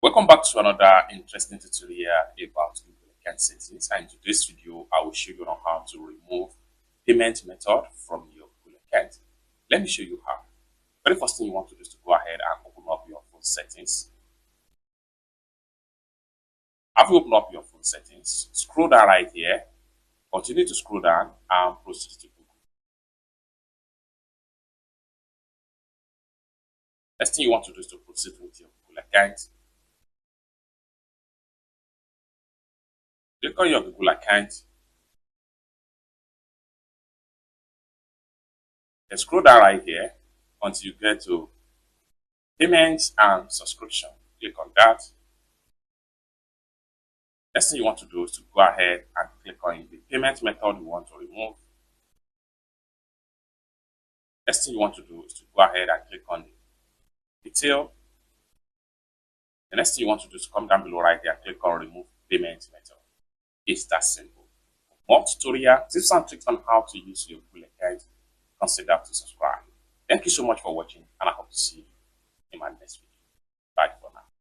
Welcome back to another interesting tutorial about Google account settings. And in today's video, I will show you on how to remove payment method from your Google account. Let me show you how. Very first thing you want to do is to go ahead and open up your phone settings. After you open up your phone settings, scroll down right here. Continue to scroll down and proceed to Google. Next thing you want to do is to proceed with your Google account. Click on your Google account. Then scroll down right here until you get to payments and subscription. Click on that. Next thing you want to do is to go ahead and click on the payment method you want to remove. Next thing you want to do is to go ahead and click on the detail. The next thing you want to do is come down below right here and click on remove payment method. It's that simple. For more tutorial tips and tricks on how to use your Google account, consider to subscribe. Thank you so much for watching, and I hope to see you in my next video.